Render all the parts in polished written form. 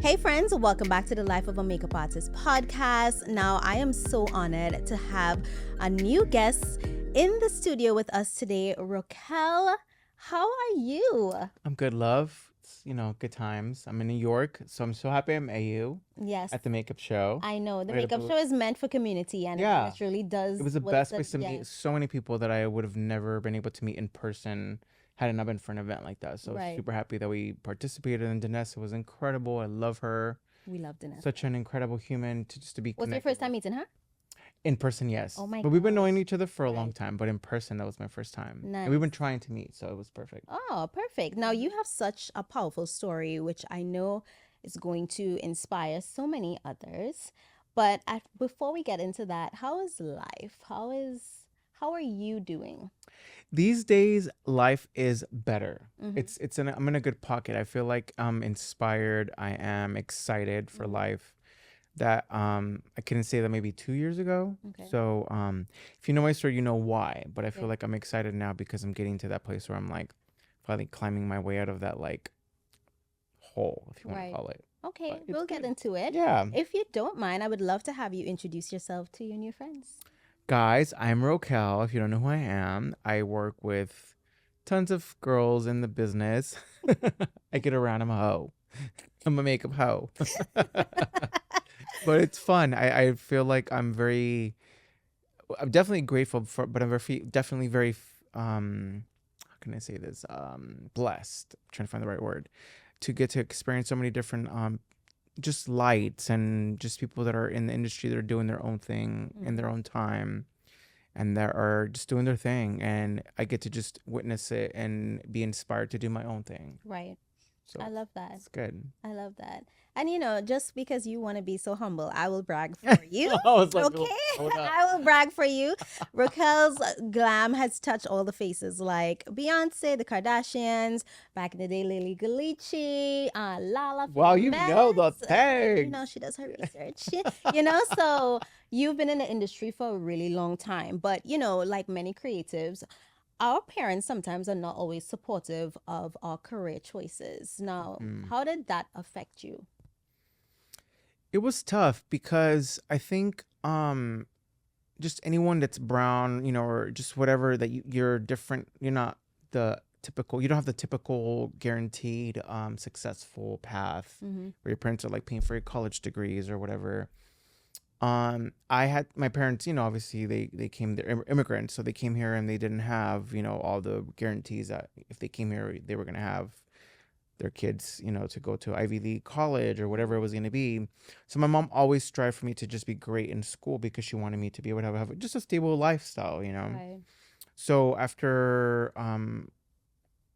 Hey friends, welcome back to the Life of a Makeup Artist podcast. Now, I am so honored to have a new guest in the studio with us today, Rokael. How are you? I'm good, love. It's, good times. I'm in New York, so I'm so happy I'm AU Yes, at the makeup show. I know the We had a makeup bl- show is meant for community and it yeah, literally it does was the what it best said. place to Yeah, meet so many people that I would have never been able to meet in person had it not been for an event like that. So right. super happy that we participated, and Danessa was incredible. I love her. We loved it. Such an incredible human to be Was your connected first time with. meeting her? In person, yes. Oh my But we've been gosh. knowing each other for a long Right. time, but in person, that was my first time. And we've Nice. been trying to meet, so it was perfect. Oh, perfect. Now you have such a powerful story, which I know is going to inspire so many others. But before we get into that, how is life? How are you doing? These days life is better. Mm-hmm. I'm in a good pocket. I feel like I'm inspired. I am excited for Mm-hmm. life that I couldn't say that maybe 2 years ago. Okay. So if you know my story, you know why. But I feel Okay. like I'm excited now because I'm getting to that place where I'm like finally climbing my way out of that like hole, if you want to Right. call it. Okay, But it's we'll get good. into it. Yeah. If you don't mind, I would love to have you introduce yourself to your new friends. Guys, I'm Rokael. If you don't know who I am, I work with tons of girls in the business. I get around. I'm a hoe. I'm a makeup hoe. But it's fun. I feel like I'm definitely grateful for, but I'm definitely very, how can I say this? Blessed. I'm trying to find the right word to get to experience so many different, just lights and just people that are in the industry that are doing their own thing in their own time and that are just doing their thing. And I get to just witness it and be inspired to do my own thing. Right. So I love that. it's good. I love that. And just because you want to be so humble, I will brag for you. I was like, Okay? hold up. I will brag for you. Raquel's glam has touched all the faces like Beyonce, the Kardashians, back in the day, Lily Galici, Lala from Wow, a you know the mess. things. She does her research. So you've been in the industry for a really long time. But, like many creatives, our parents sometimes are not always supportive of our career choices. Now, Mm. how did that affect you? It was tough because I think just anyone that's brown, or just whatever that you're different. You're not the typical. You don't have the typical guaranteed successful path Mm-hmm. where your parents are like paying for your college degrees or whatever. I had my parents, obviously they came, they're immigrants, so they came here and they didn't have, all the guarantees that if they came here they were gonna have their kids, to go to Ivy League college or whatever it was going to be. So my mom always strived for me to just be great in school because she wanted me to be able to have just a stable lifestyle. Right. So after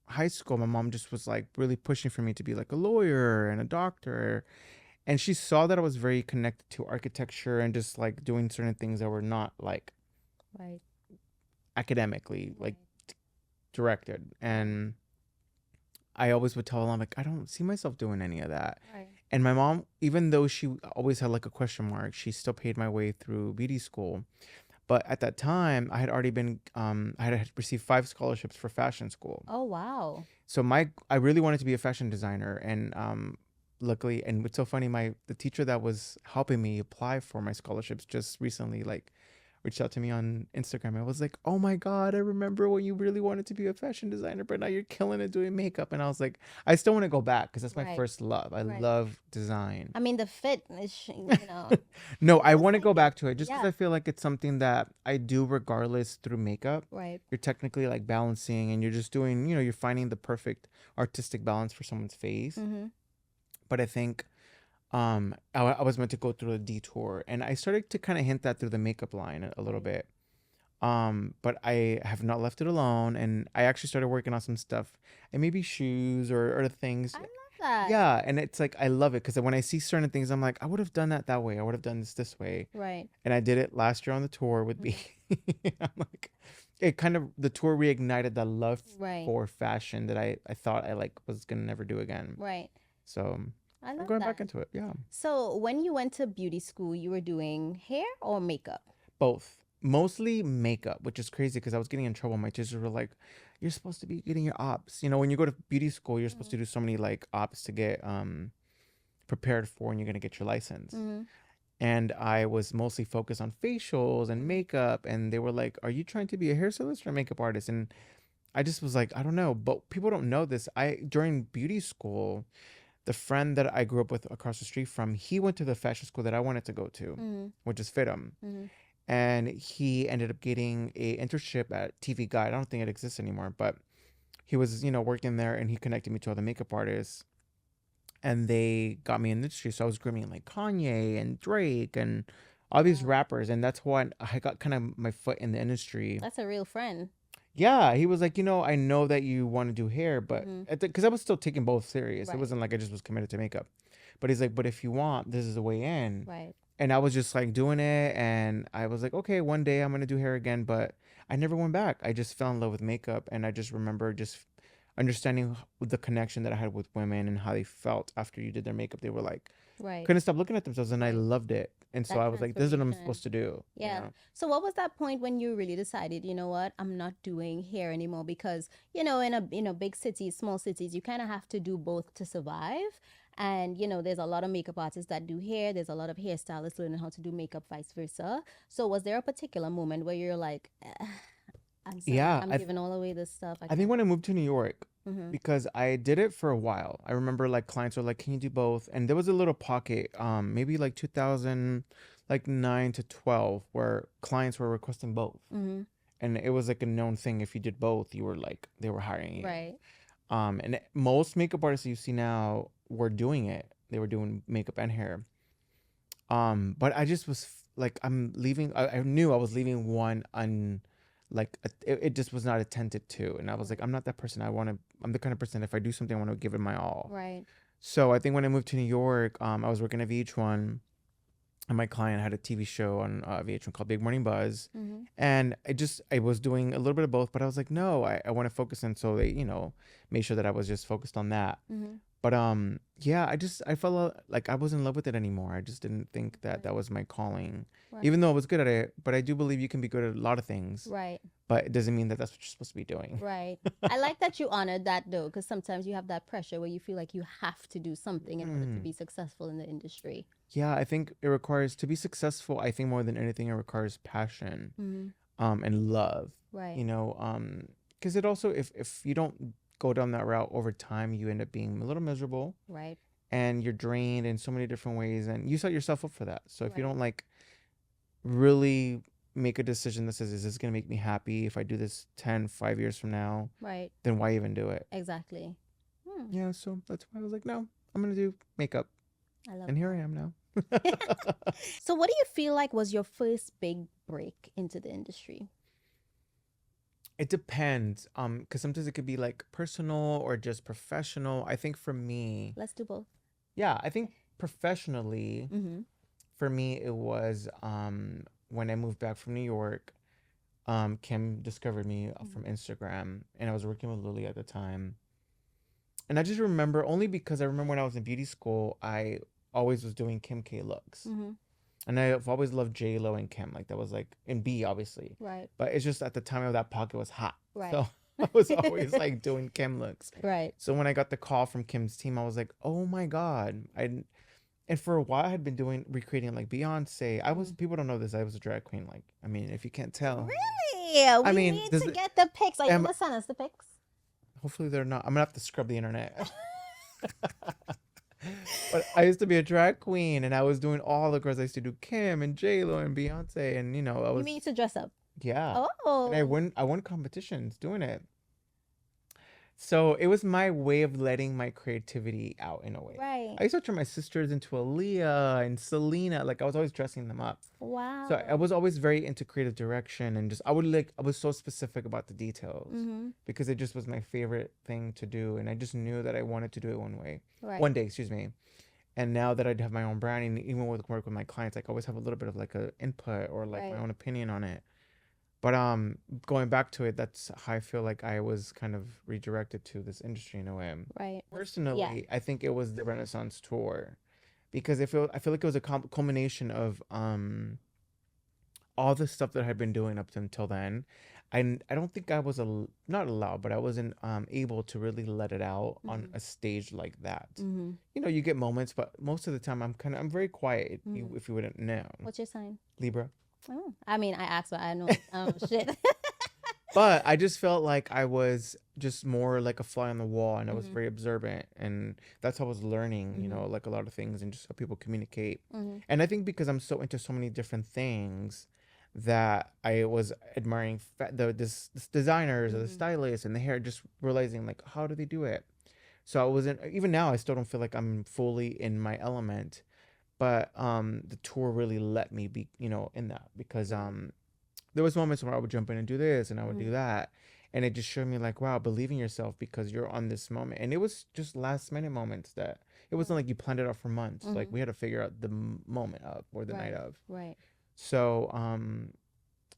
high school, my mom just was like really pushing for me to be like a lawyer and a doctor. And she saw that I was very connected to architecture and just like doing certain things that were not like Right. academically like Right. directed. And I always would tell her, I'm like, I don't see myself doing any of that. Right. And my mom, even though she always had like a question mark, she still paid my way through beauty school. But at that time, I had already been, I had received 5 scholarships for fashion school. Oh, wow. So I really wanted to be a fashion designer. And luckily, and it's so funny, the teacher that was helping me apply for my scholarships just recently, like, reached out to me on Instagram. I was like, oh my God, I remember when you really wanted to be a fashion designer, but now you're killing it doing makeup. And I was like, I still want to go back because that's my Right. first love. I Right. love design. I mean, the fit is, No, I looks want to like go it. back to it just because Yeah. I feel like it's something that I do regardless through makeup. Right. You're technically like balancing and you're just doing, you're finding the perfect artistic balance for someone's face. Mm-hmm. But I think I was meant to go through a detour and I started to kind of hint that through the makeup line a little Right. bit. But I have not left it alone, and I actually started working on some stuff, and maybe shoes or things. I love that. Yeah, and it's like I love it because when I see certain things, I'm like, I would have done that way. I would have done this way, Right. and I did it last year on the tour with Mhm. B. I'm like, it kind of the tour reignited that love Right. for fashion that I thought I like was gonna never do again. Right. So I I'm love going back that. into it. Yeah, So, when you went to beauty school, you were doing hair or makeup? both. Mostly makeup, which is crazy because I was getting in trouble. My teachers were like, "You're supposed to be getting your ops. When you go to beauty school, you're supposed to Mhm. do so many like ops to get prepared for when you're going to get your license. Mm-hmm. And I was mostly focused on facials and makeup. And they were like, "Are you trying to be a hairstylist or a makeup artist?" And I just was like, I don't know. But people don't know this. During beauty school, the friend that I grew up with across the street from, he went to the fashion school that I wanted to go to, Mm-hmm. which is FITM. Mm-hmm. And he ended up getting a internship at TV Guide. I don't think it exists anymore, but he was, working there, and he connected me to other makeup artists, and they got me in the industry. So I was grooming like Kanye and Drake and all these Wow. rappers, and that's when I got kind of my foot in the industry. That's a real friend. Yeah, he was like, I know that you want to do hair, but Mm-hmm. because I was still taking both serious. It Right. wasn't like I just was committed to makeup. But he's like, but if you want, this is the way in. Right. And I was just like doing it, and I was like, okay, one day I'm gonna do hair again. But I never went back. I just fell in love with makeup, and I just remember just understanding the connection that I had with women and how they felt after you did their makeup. They were like, Right. couldn't stop looking at themselves, and I Right. loved it. And so That I was like, this is what I'm transformation. supposed to do. Yeah. So what was that point when you really decided, you know what, I'm not doing hair anymore? Because, in a big cities, small cities, you kind of have to do both to survive. And, there's a lot of makeup artists that do hair. There's a lot of hairstylists learning how to do makeup, vice versa. So was there a particular moment where you're like, I'm sorry, Yeah, I'm giving all away this stuff. I I think can't. when I moved to New York, Mm-hmm. because I did it for a while. I remember like clients were like, "Can you do both?" And there was a little pocket, maybe like 2000, like 9 to 12, where clients were requesting both, Mm-hmm. and it was like a known thing. If you did both, you were like they were hiring you. Right. And most makeup artists you see now were doing it. They were doing makeup and hair. But I just was like, I'm leaving. I knew I was leaving one like it just was not attended to, and I was like, Right. I'm not that person. I'm the kind of person, if I do something, I want to give it my all. Right. So I think when I moved to New York, I was working at VH1, and my client had a TV show on VH1 called Big Morning Buzz, Mm-hmm. and I was doing a little bit of both, but I was like, no, I want to focus, and so they made sure that I was just focused on that. Mm-hmm. But yeah, I felt like I wasn't in love with it anymore. I just didn't think that that Right. was my calling, Right. even though I was good at it. But I do believe you can be good at a lot of things, Right. but it doesn't mean that that's what you're supposed to be doing. Right. I like that you honored that though, because sometimes you have that pressure where you feel like you have to do something in order to Mm. be successful in the industry. Yeah, I think it requires to be successful. I think more than anything, it requires passion, Mm-hmm. and love. Right. You know, because it also, if you don't go down that route over time, you end up being a little miserable, Right. and you're drained in so many different ways, and you set yourself up for that. So if you Right. don't like really make a decision that says, is this going to make me happy if I do this 5 years from now, Right. then why even do it? Exactly. Hmm. Yeah, so that's why I was like, no, I'm going to do makeup. I love And here I am now. that. So what do you feel like was your first big break into the industry? It depends. Because sometimes it could be like personal or just professional. I think for me, Let's do both. yeah, I think professionally, Mm-hmm. for me, it was when I moved back from New York. Kim discovered me from Mm-hmm. Instagram, and I was working with Lily at the time. And I just remember, only because I remember when I was in beauty school, I always was doing Kim K looks. Mm-hmm. And I've always loved J Lo and Kim. Like that was like in B, obviously. Right. But it's just at the time of that pocket was hot. Right. So I was always like doing Kim looks. Right. So when I got the call from Kim's team, I was like, oh my God. And for a while I had been doing recreating like Beyonce. Mm. People don't know this. I was a drag queen. Like, I mean, if you can't tell. Really? I We mean, need to get the pics. Are you am gonna send us the pics? hopefully they're not. I'm gonna have to scrub the internet. But I used to be a drag queen, and I was doing all the girls. I used to do Kim and J Lo and Beyonce, and I You was, mean to dress up? yeah, and Oh. I won competitions doing it. So it was my way of letting my creativity out in a way. Right. I used to turn my sisters into Aaliyah and Selena. Like I was always dressing them up. So I Wow. was always very into creative direction, and just I was so specific about the details Mm-hmm. because it just was my favorite thing to do, and I just knew that I wanted to do it Right. one day, excuse me. And now that I have my own branding, even with work with my clients, like I always have a little bit of like a input or like my Right. own opinion on it. But going back to it, that's how I feel like I was kind of redirected to this industry in a way. Right. Yeah. Personally, I think it was the Renaissance tour because I feel like it was a culmination of all the stuff that I had been doing up until then. I don't think I was not allowed, but I wasn't able to really let it out on Mm-hmm. a stage like that. Mm-hmm. You know, you get moments, but most of the time I'm very quiet. Mm-hmm. If you wouldn't know, What's your sign? Libra. Oh, I mean, I asked, but I know shit. But I just felt like I was just more like a fly on the wall, and I was Mm-hmm. very observant, and that's how I was learning, you Mm-hmm. know, like a lot of things and just how people communicate. Mm-hmm. And I think because I'm so into so many different things, that I was admiring this designers or the Mm-hmm. stylists and the hair, just realizing like how do they do it. So I wasn't, even now I still don't feel like I'm fully in my element, but the tour really let me be, you know, in that, because Right. there was moments where I would jump in and do this and I would do Mm-hmm. that. And it just showed me like, wow, believe in yourself because you're on this moment. And it was just last minute moments that it wasn't Right. like you planned it out for months. Like Mm-hmm. we had to figure out the moment of or the night Right. of. Right. So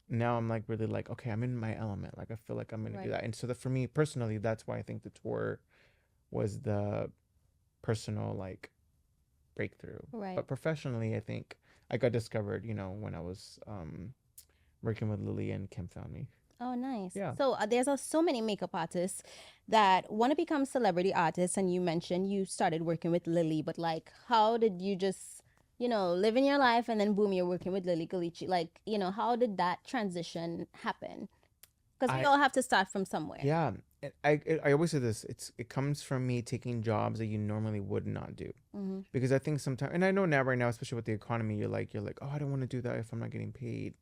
now I'm like really like, okay, I'm in my element. Like I feel like I'm gonna do Right. that. And so that for me personally, that's why I think the tour was the personal like breakthrough. Right. But professionally, I think I got discovered, you know, when I was working with Lily and Kim found me. Oh, nice. Yeah. So there's so many makeup artists that want to become celebrity artists, and you mentioned you started working with Lily, but like, how did you just, live in your life and then boom, you're working with Lily Kalichi? Like, how did that transition happen? Because we I all have to start from somewhere. Yeah, I always say this. It comes from me taking jobs that you normally would not do, Mm-hmm. because I think sometimes, and I know now right now, especially with the economy, you're like, oh, I don't want to do that if I'm not getting paid.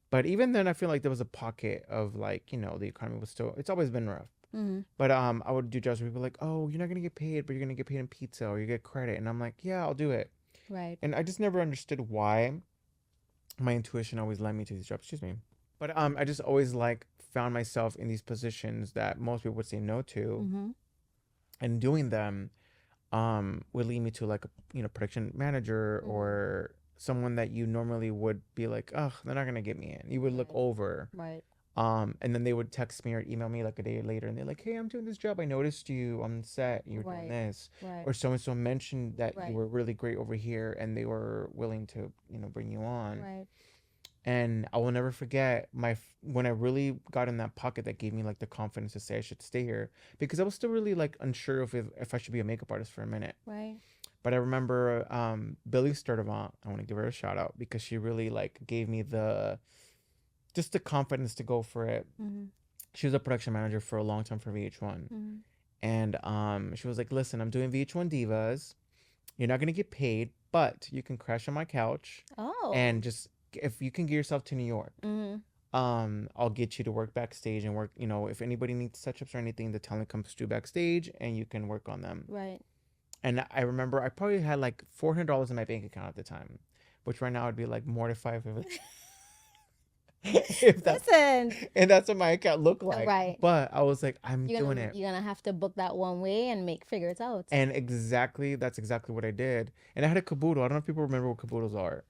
But even then, I feel like there was a pocket of like, you know, the economy was still. It's always been rough. Mm-hmm. But I would do jobs where people were like, oh, you're not gonna get paid, but you're gonna get paid in pizza or you get credit, and I'm like, yeah, I'll do it. Right. And I just never understood why my intuition always led me to these jobs. Excuse me. But I just always like found myself in these positions that most people would say no to, Mm-hmm. and doing them would lead me to like a, you know, production manager Mm-hmm. or someone that you normally would be like, oh, they're not gonna get me in. You would look Right. over, Right. and then they would text me or email me like a day later, and they're like, hey, I'm doing this job, I noticed you on set, you were doing Right. this, Right. or so and so mentioned that you Right. were really great over here and they were willing to, you know, bring you on. Right. And I will never forget when I really got in that pocket that gave me like the confidence to say I should stay here, because I was still really like unsure if I should be a makeup artist for a minute. Right. But I remember Billy Sturdivant. I want to give her a shout out because she really like gave me the just the confidence to go for it. Mm-hmm. She was a production manager for a long time for VH1, Mm-hmm. and she was like, "Listen, I'm doing VH1 Divas. You're not gonna get paid, but you can crash on my couch, Oh. and just if you can get yourself to New York, Mm-hmm. I'll get you to work backstage and work. You know, if anybody needs touch-ups or anything, the talent comes to backstage, and you can work on them." Right. And I remember I probably had like $400 in my bank account at the time, which right now would be like mortified if that's Listen. and that's what my account looked like. Right. But I was like, I'm You're doing gonna it. you're gonna have to book that one way and figure it out. And that's exactly what I did. And I had a caboodle. I don't know if people remember what caboodles are,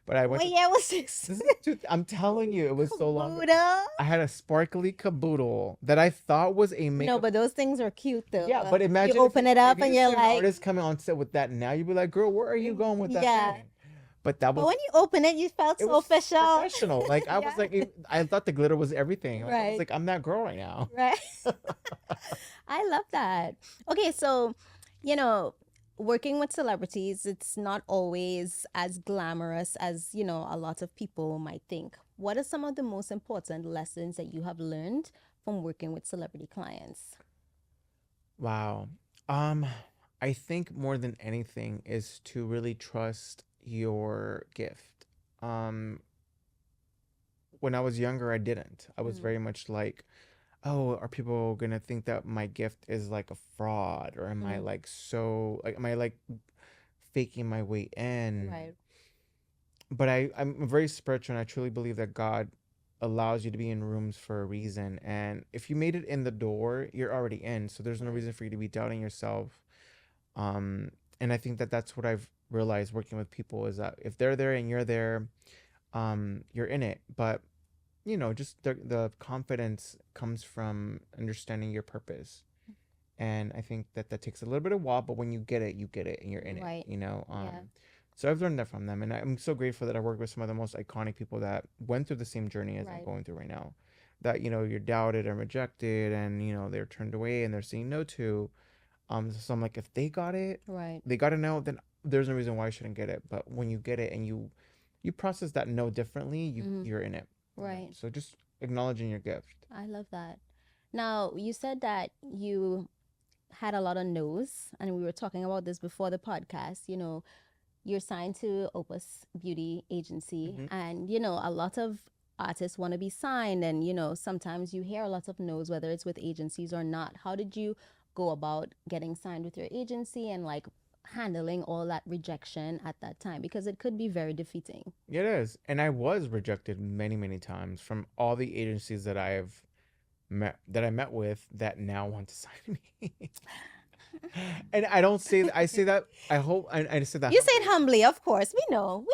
but I went What to year was this? this is I'm telling you, it was so long. Buddha. I had a sparkly caboodle that I thought was a No, makeup. but those things are cute though. Yeah, but You imagine open it if up you and just you're see an like, artist coming on set with that now, you'd be like, girl, where are you going with that yeah. thing? But that But was when you open it, you felt it so was official. professional. Like I was Yeah. like, I thought the glitter was everything. Like I was Right. like, I'm that girl right now. Right. I love that. Okay, so, you know, working with celebrities, it's not always as glamorous as, a lot of people might think. What are some of the most important lessons that you have learned from working with celebrity clients? Wow. Um, I think more than anything is to really trust your gift. Um, when I was younger, I didn't. I was Mm, very much like, oh, are people gonna think that my gift is like a fraud, or am I mm, like so like am I like faking my way in? right, But I'm very spiritual, and I truly believe that God allows you to be in rooms for a reason. And if you made it in the door, you're already in. So there's no right, reason for you to be doubting yourself. Um, and I think that that's what I've realized working with people is that if they're there and you're there, you're in it. But you know, just the confidence comes from understanding your purpose. And I think that that takes a little bit of while, but when you get it, and you're in it. right. You know, Yeah, so I've learned that from them, and I'm so grateful that I work with some of the most iconic people that went through the same journey as I'm right. going through right now. that you're doubted and rejected, and they're turned away and they're saying no to. So I'm like, if they got it, Right. they got to know. Then there's no reason why I shouldn't get it. But when you get it and you process that no differently, Mm-hmm. you're in it. Right. So just acknowledging your gift. I love that. Now, you said that you had a lot of no's, and we were talking about this before the podcast. You're signed to Opus Beauty Agency, Hmm. and a lot of artists want to be signed, and sometimes you hear a lot of no's, whether it's with agencies or not. How did you go about getting signed with your agency and like handling all that rejection at that time? Because it could be very defeating. It is, and I was rejected many, many times from all the agencies that I met with that now want to sign me. And I say that I hope I say that You say it humbly. humbly, of course. We know.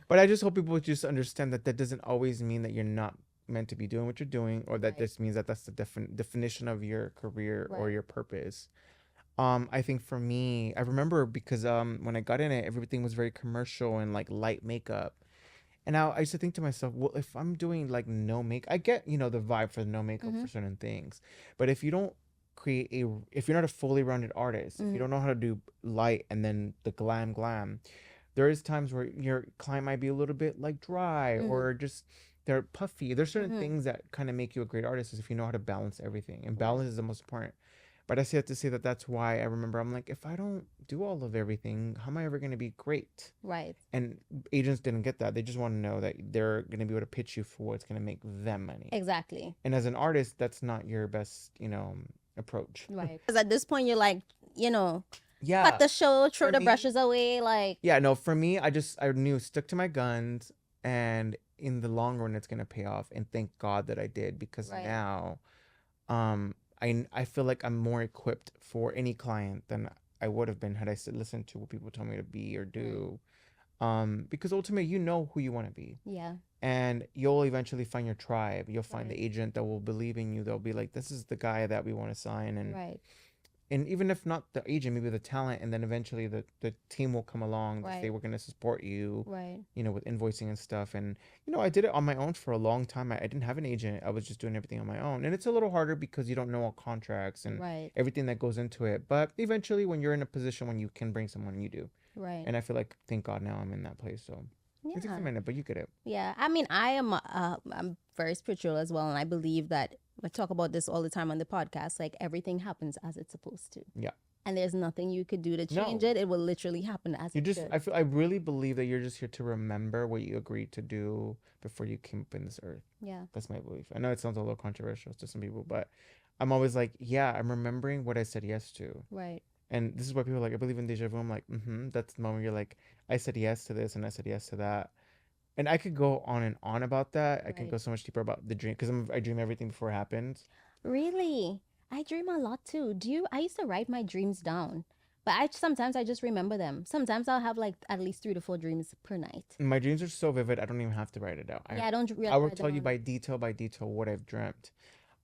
But I just hope people just understand that that doesn't always mean that you're not meant to be doing what you're doing, or that Right. this means that that's the definition of your career or Right. your purpose. I think for me, I remember because when I got in it, everything was very commercial and like light makeup. And now I used to think to myself, well, if I'm doing like no make, I get, the vibe for no makeup Mm-hmm. for certain things. But if you don't if you're not a fully rounded artist, if you Mm-hmm. don't know how to do light and then the glam, there is times where your client might be a little bit like dry Mm-hmm. or just they're puffy. There's certain Mm-hmm. things that kind of make you a great artist is if you know how to balance everything. And Right. balance is the most important. But I say that to say that that's why I remember I'm like, if I don't do all of everything, how am I ever going to be great? Right. And agents didn't get that. They just want to know that they're going to be able to pitch you for what's going to make them money. Exactly. And as an artist, that's not your best, approach. Right. Because at this point, you're like, cut Yeah. the show, throw For the me, brushes away. Like, yeah, no, for me, I knew stuck to my guns, and in the long run, it's going to pay off. And thank God that I did, because right. now, I feel like I'm more equipped for any client than I would have been had I listened to what people told me to be or Right. do. Because ultimately, you know who you want to be, Yeah. and you'll eventually find your tribe. You'll find Right. the agent that will believe in you. They'll be like, this is the guy that we want to sign. Right. And even if not the agent, maybe the talent, and then eventually the team will come along to say Right. we're going to support you, Right. with invoicing and stuff. And I did it on my own for a long time. I didn't have an agent. I was just doing everything on my own, and it's a little harder because you don't know all contracts and Right. everything that goes into it. But eventually, when you're in a position when you can bring someone, you do. Right. And I feel like, thank God, now I'm in that place. So it takes a Yeah. minute, but you get it. Yeah. I mean, I'm very spiritual as well, and I believe that I talk about this all the time on the podcast. Like everything happens as it's supposed to, Yeah. and there's nothing you could do to change No. it. It will literally happen as You it just should. I really believe that you're just here to remember what you agreed to do before you came up in this earth. Yeah. That's my belief. I know it sounds a little controversial to some people, but I'm always like, yeah, I'm remembering what I said yes to. Right. And this is why people are like, I believe in deja vu. I'm like, that's the moment you're like, I said yes to this and I said yes to that. And I could go on and on about that. I can Right. go so much deeper about the dream because I dream everything before it happens. Really? I dream a lot too. Do you? I used to write my dreams down, but sometimes I just remember them. Sometimes I'll have like at least 3 to 4 dreams per night. My dreams are so vivid, I don't even have to write it out. Yeah, I don't I really will write them tell you on. by detail what I've dreamt.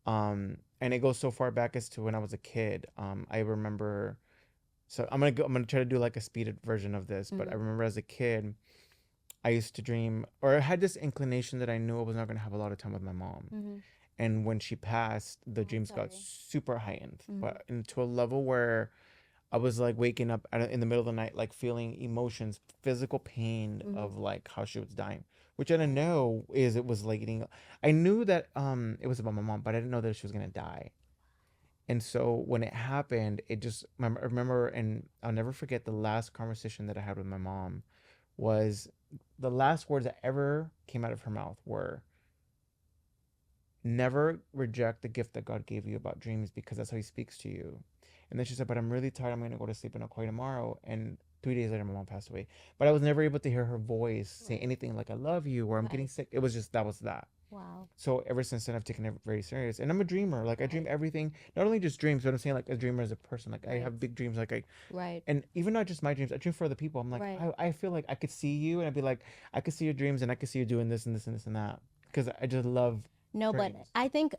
And it goes so far back as to when I was a kid. I remember. So I'm gonna try to do like a speeded version of this. But I Mm-hmm. remember as a kid, I used to dream, or I had this inclination that I knew I was not gonna have a lot of time with my mom. Mm-hmm. And when she passed, the Oh, dreams got sorry. super heightened, Mm-hmm. but into a level where I was like waking up in the middle of the night, like feeling emotions, physical pain Mm-hmm. of like how she was dying, which I didn't Oh. know is it was like getting. I knew that it was about my mom, but I didn't know that she was gonna die. And so when it happened, it just I remember, and I'll never forget the last conversation that I had with my mom was the last words that ever came out of her mouth were, never reject the gift that God gave you about dreams because that's how He speaks to you. And then she said, but I'm really tired. I'm going to go to sleep and I'll call you tomorrow. And 3 days later, my mom passed away. But I was never able to hear her voice say Right. anything like, I love you or I'm getting Right. sick. It was just, that was that. Wow. So ever since then, I've taken it very serious. And I'm a dreamer. Like I dream Right. everything, not only just dreams, but I'm saying like a dreamer as a person. Like I Right. have big dreams. Right. And even not just my dreams, I dream for other people. I'm like, Right. I feel like I could see you and I'd be like, I could see your dreams and I could see you doing this and this and this and that. Because I just love No, but dreams.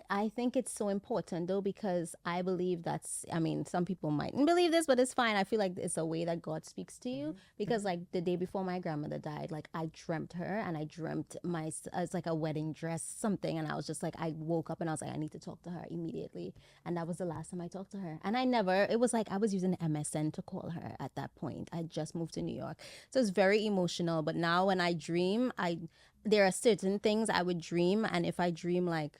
I think it's so important though, because I believe that's, I mean, some people mightn't believe this, but it's fine. I feel like it's a way that God speaks to you, Hmm. because Hmm. like the day before my grandmother died, like I dreamt her, and I dreamt it's like a wedding dress something, and I was just like, I woke up and I was like, I need to talk to her immediately. And that was the last time I talked to her. And I never, it was like I was using MSN to call her at that point. I just moved to New York. So it's very emotional, but now when I dream, I there are certain things I would dream, and if I dream like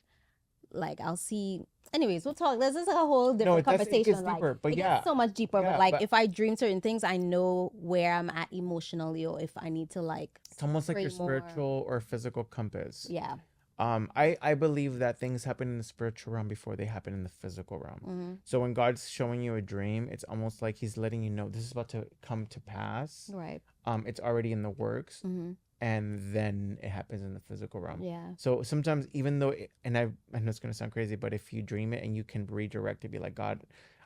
I'll see. Anyways, we'll talk. This is like a whole No, different it gets conversation. Like deeper, but it gets yeah, so much deeper. But yeah, like but if I dream certain things, I know where I'm at emotionally, or if I need to like it's almost like pray your more. spiritual or physical compass. Yeah. I believe that things happen in the spiritual realm before they happen in the physical realm. Mm-hmm. So when God's showing you a dream, it's almost like He's letting you know this is about to come to pass. Right. It's already in the works, Mm-hmm. and then it happens in the physical realm. Yeah. So sometimes, even though, I know it's gonna sound crazy, but if you dream it and you can redirect it, be like, God,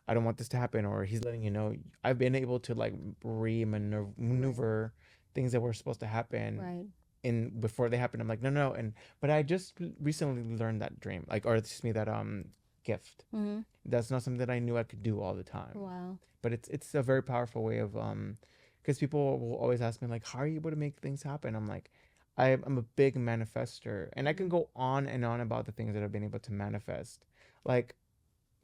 I don't want this to happen, or He's letting you know, I've been able to like Right. maneuver things that were supposed to happen Right. in before they happen. I'm like, no, no, and but I just recently learned that dream, like, or excuse me, that gift. Mm-hmm. That's not something that I knew I could do all the time, Wow. but it's a very powerful way of because people will always ask me like, how are you able to make things happen? I'm like, I'm a big manifester, and I can Mm-hmm. go on and on about the things that I've been able to manifest. Like,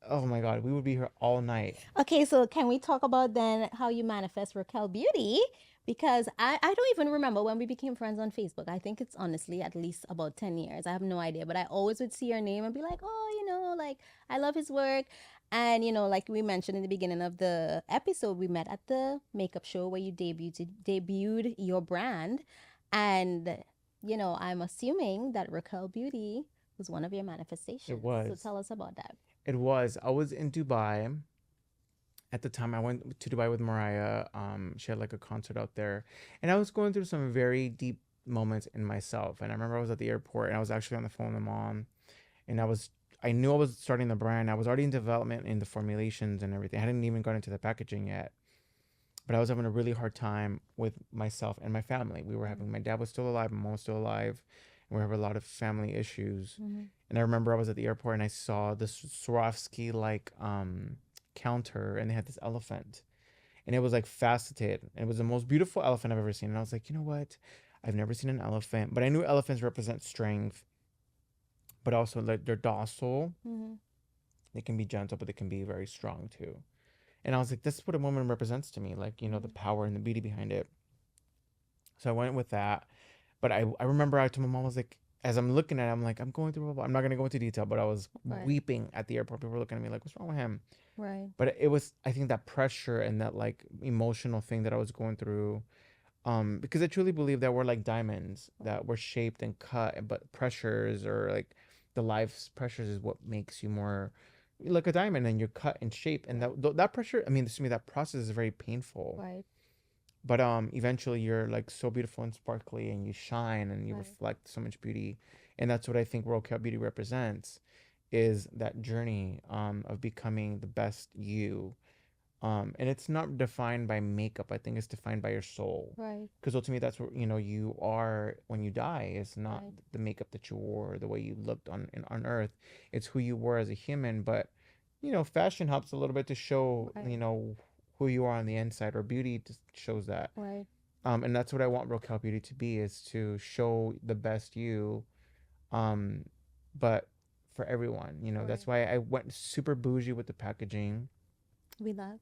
oh my God, we would be here all night. Okay, so can we talk about then how you manifest Rokael Beauty? Because I don't even remember when we became friends on Facebook. I think it's honestly at least about 10 years. I have no idea. But I always would see your name and be like, oh, like I love his work. And, like we mentioned in the beginning of the episode, we met at the makeup show where you debuted your brand. And, I'm assuming that Rokael Beauty was one of your It manifestations. So was. tell us about that. It was. I was in Dubai at the time. I went to Dubai with Mariah. She had like a concert out there, and I was going through some very deep moments in myself. And I remember I was at the airport, and I was actually on the phone with mom, and I knew I was starting the brand. I was already in development in the formulations and everything. I hadn't even gone into the packaging yet, but I was having a really hard time with myself and my family. We were having, my dad was still alive, my mom was still alive, and we have a lot of family issues. Mm-hmm. And I remember I was at the airport and I saw this Swarovski like counter, and they had this elephant, and it was like faceted. It was the most beautiful elephant I've ever seen. And I was like, you know what? I've never seen an elephant, but I knew elephants represent strength, but also like they're docile. Mm-hmm. They can be gentle, but they can be very strong too. And I was like, this is what a woman represents to me, like, the power and the beauty behind it. So I went with that. But I remember I told my mom, I was like, as I'm looking at it, I'm like, I'm going through, I'm not going to go into detail, but I was Right. weeping at the airport. People were looking at me like, what's wrong with him? Right. But it was, I think, that pressure and that like emotional thing that I was going through. Because I truly believe that we're like diamonds, Right. that we're shaped and cut, but pressures, or like the life's pressures, is what makes you more like a diamond, and you're cut and shaped. And Right. that pressure, I mean, to me, that process is very painful. Right. But eventually you're like so beautiful and sparkly, and you shine and you Right. reflect so much beauty. And that's what I think Rokael Beauty represents, is that journey of becoming the best you. And it's not defined by makeup. I think it's defined by your soul. Right. Because ultimately that's what you are when you die. It's not Right. the makeup that you wore, the way you looked on earth. It's who you were as a human. But fashion helps a little bit to show Right. who you are on the inside, or beauty just shows that. Right. And that's what I want Rokael Beauty to be, is to show the best you, um, but for everyone. Right. That's why I went super bougie with the packaging. We love.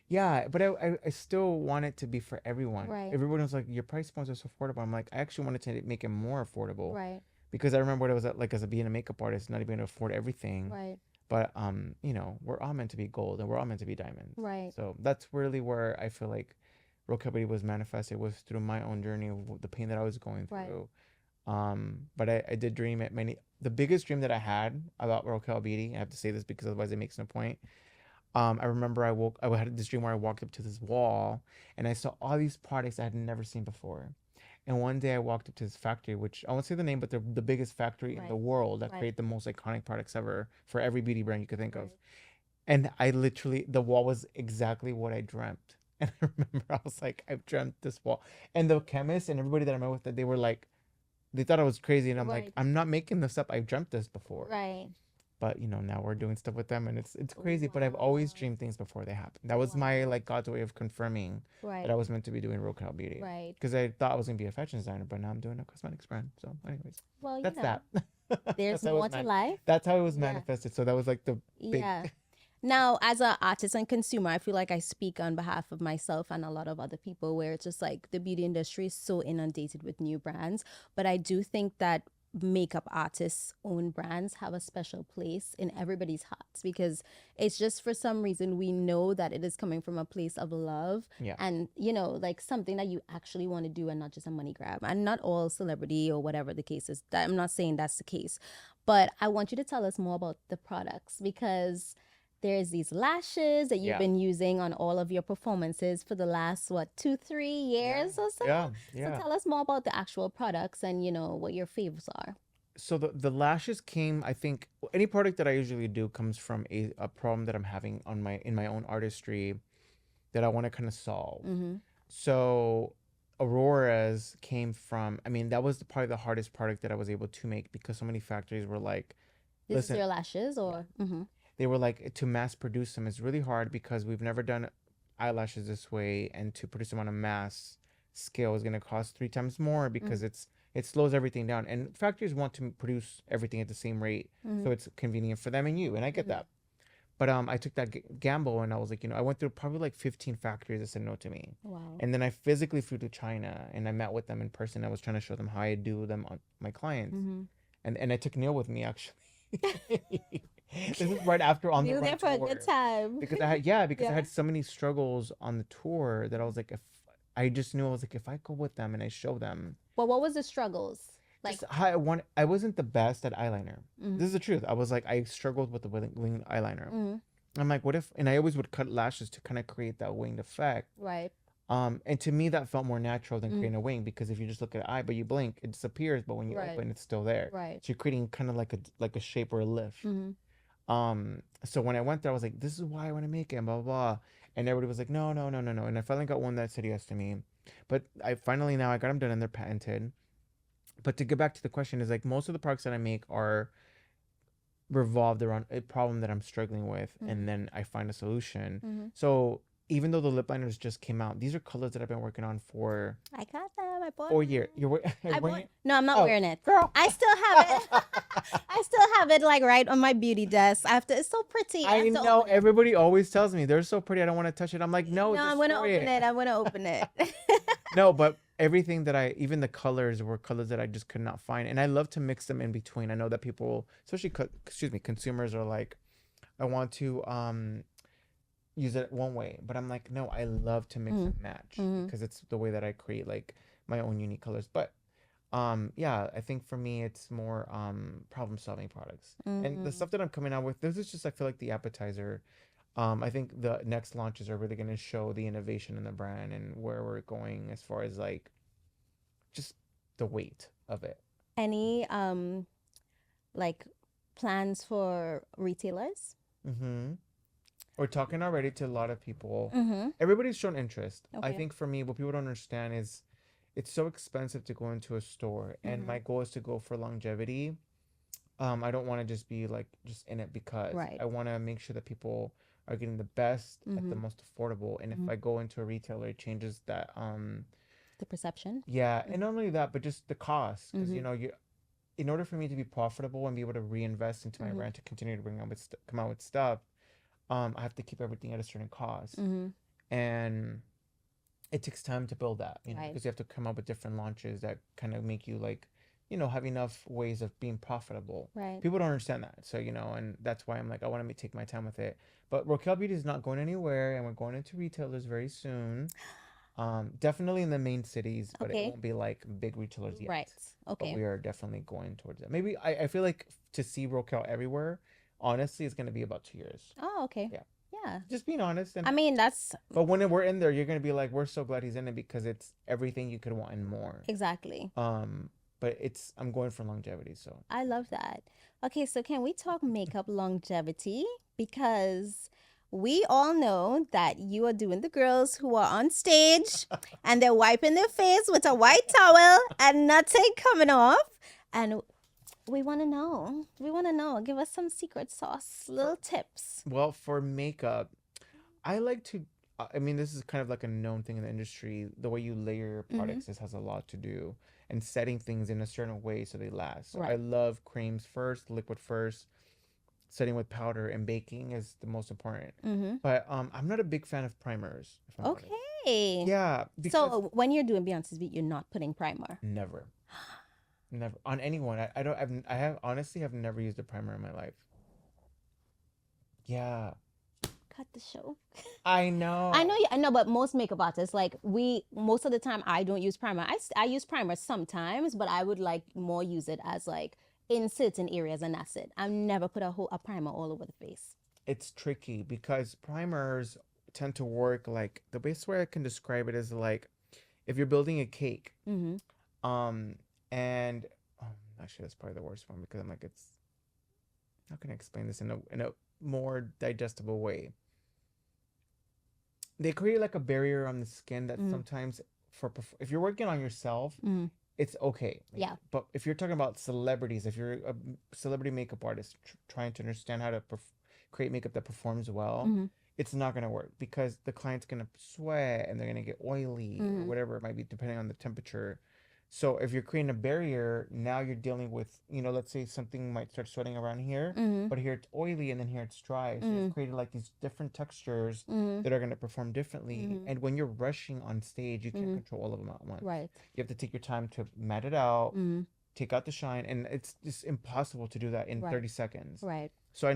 Yeah, but I still want it to be for everyone. Right. Everyone was like, your price points are so affordable. I'm like, I actually wanted to make it more affordable, Right. because I remember what it was at, like, as a being a makeup artist, not even able to afford everything. Right. But we're all meant to be gold, and we're all meant to be diamonds. Right. So that's really where I feel like Rokael Beauty was manifested, was through my own journey of the pain that I was going Right. through. But I did dream it many. The biggest dream that I had about Rokael Beauty, I have to say this because otherwise it makes no point. I remember I had this dream where I walked up to this wall, and I saw all these products I had never seen before. And one day I walked up to this factory, which I won't say the name, but they're the biggest factory in the Right. world that Right. create the most iconic products ever for every beauty brand you could think of. Right. And I literally, the wall was exactly what I dreamt. And I remember I was like, I've dreamt this wall. And the chemist and everybody that I met with, they were like, they thought I was crazy, and I'm like, Right. I'm not making this up. I've dreamt this before. Right. But now we're doing stuff with them, and it's crazy. But I've always Wow. dreamed things before they happen. That was my Wow. like God's way of confirming that Right. I was meant to be doing Rokael Beauty, Right. because I thought I was gonna be a fashion designer, but now I'm doing a cosmetics brand. So, anyways, Well, that's that. there's That's how it more was to man. life. That's how it was Yeah. manifested. So that was like the big. Yeah. Now, as an artist and consumer, I feel like I speak on behalf of myself and a lot of other people where it's just like the beauty industry is so inundated with new brands. But I do think that makeup artists' own brands have a special place in everybody's hearts because it's just for some reason we know that it is coming from a place of love Yeah. and, like something that you actually want to do and not just a money grab. And not all celebrity or whatever the case is. I'm not saying that's the case. But I want you to tell us more about the products because there's these lashes that you've Yeah. been using on all of your performances for the last, what, 2-3 years or so? Yeah. So Yeah. tell us more about the actual products and, what your favorites are. So the lashes came, I think any product that I usually do comes from a problem that I'm having on my in my own artistry that I want to kind of solve. Mm-hmm. So Aurora's came from, I mean, that was probably the hardest product that I was able to make because so many factories were like, This is listen, your lashes yeah, or? Mm-hmm. they were like, to mass produce them is really hard because we've never done eyelashes this way, and to produce them on a mass scale is going to cost 3 times more Mm-hmm. because it slows everything down, and factories want to produce everything at the same rate, Mm-hmm. so it's convenient for them and you, and I get Mm-hmm. that. But I took that gamble, and I was like, I went through probably like 15 factories that said no to me. Wow. And then I physically flew to China and I met with them in person. I was trying to show them how I do them on my clients. Mm-hmm. And I took Neil with me actually. This is right after on the You run there for a good tour. time. Because I had, yeah, because I Yeah. had so many struggles on the tour that I was like, if I just knew, I was like, if I go with them and I show them Well, what was the struggles? Like, just how I wasn't the best at eyeliner. mm-hmm. This is the truth. I was like, I struggled with the wing eyeliner. Mm-hmm. I'm like, what if? And I always would cut lashes to kind of create that winged effect. Right. And to me, that felt more natural than Mm-hmm. creating a wing because if you just look at an eye, but you blink, it disappears. But when you Right. open, it's still there. Right. So you're creating kind of like a shape or a lift. Mm-hmm. So when I went there, I was like, this is why I want to make it, and blah blah blah. And everybody was like, no, no, no, no, no. And I finally got one that said yes to me. But I finally now I got them done and they're patented. But to get back to the question, is like most of the products that I make are revolved around a problem that I'm struggling with, Mm-hmm. and then I find a solution. Mm-hmm. So even though the lip liners just came out, these are colors that I've been working on for I got them. I bought 4 years. them. You're I wearing bought. it? No, I'm not Oh, wearing it. girl. I still have it. I still have it like right on my beauty desk. After it's so pretty. I I have to know open it. everybody always tells me they're so pretty. I don't want to touch it. I'm like, no, No, I'm gonna destroy open it. it. I'm gonna open it. No, but everything that even the colors were colors that I just could not find, and I love to mix them in between. I know that people, especially excuse me, consumers are like, I want to use it one way, but I'm like, no, I love to mix and match Mm-hmm. because it's the way that I create like my own unique colors. But yeah, I think for me it's more problem solving products. And the Mm-hmm. stuff that I'm coming out with, this is just I feel like the appetizer. I think the next launches are really going to show the innovation in the brand and where we're going as far as like just the weight of it. Any like plans for retailers? Mm-hmm. We're talking already to a lot of people. Mm-hmm. Everybody's shown interest. I Okay. think for me, what people don't understand is it's so expensive to go into a store, and Mm-hmm. my goal is to go for longevity. I don't want to just be like just in it because Right. I want to make sure that people are getting the best at the Mm-hmm. most affordable. And if Mm-hmm. I go into a retailer, it changes that. The perception. Yeah, and not only that, but just the cost, because Mm-hmm. you, in order for me to be profitable and be able to reinvest into my Mm-hmm. brand to continue to bring out with come out with stuff, I have to keep everything at a certain cost, Mm-hmm. and it takes time to build that, Right. because you have to come up with different launches that kind of make you like, have enough ways of being profitable. Right. People don't understand that, so and that's why I'm like I want to take my time with it. But Rokael Beauty is not going anywhere, and we're going into retailers very soon. Definitely in the main cities, but it Okay. won't be like big retailers yet. Right. But Okay. we are definitely going towards that. Maybe I feel like to see Rokael everywhere, honestly, it's gonna be about 2 years. Oh, okay. Yeah, Yeah. just being honest. I And mean, that's but when we're in there, you're gonna be like, we're so glad he's in it because it's everything you could want and more. exactly. But I'm going for longevity, so I love that. Okay, so can we talk makeup longevity? Because we all know that you are doing the girls who are on stage and they're wiping their face with a white towel and nothing coming off. And we want to know. We want to know. Give us some secret sauce, little tips. Well, for makeup, I like to. I mean, this is kind of like a known thing in the industry. The way you layer your Mm-hmm. products, this has a lot to do, and setting things in a certain way so they last. So I Right. love creams first, liquid first, setting with powder, and baking is the most important. Mm-hmm. But I'm not a big fan of primers, if I'm honest. Okay. Yeah, because So when you're doing Beyonce's beat, you're not putting primer. never, never on anyone. I don't. I have honestly have never used a primer in my life. Yeah, Cut the show. I I know, know. I know, but most makeup artists, like most of the time, I don't use primer. I use primer sometimes, but I would like more use it as like in certain areas, and that's it. I never put a primer all over the face. It's tricky because primers tend to work like the best way I can describe it is like if you're building a cake, Mm-hmm. um, and actually that's probably the worst one because I'm like it's how can I explain this in a more digestible way? They create like a barrier on the skin that Mm-hmm. sometimes if you're working on yourself, Mm-hmm. it's okay. Yeah. But if you're talking about celebrities, if you're a celebrity makeup artist trying to understand how to create makeup that performs well, Mm-hmm. it's not going to work because the client's going to sweat and they're going to get oily or Mm-hmm. whatever it might be, depending on the temperature. So if you're creating a barrier, now you're dealing with, let's say something might start sweating around here, Mm-hmm. but here it's oily and then here it's dry. So Mm-hmm. you've created like these different textures Mm-hmm. that are going to perform differently. Mm-hmm. And when you're rushing on stage, you can't Mm-hmm. control all of them at once. Right. You have to take your time to mat it out, Mm-hmm. take out the shine, and it's just impossible to do that in Right. 30 seconds. Right. So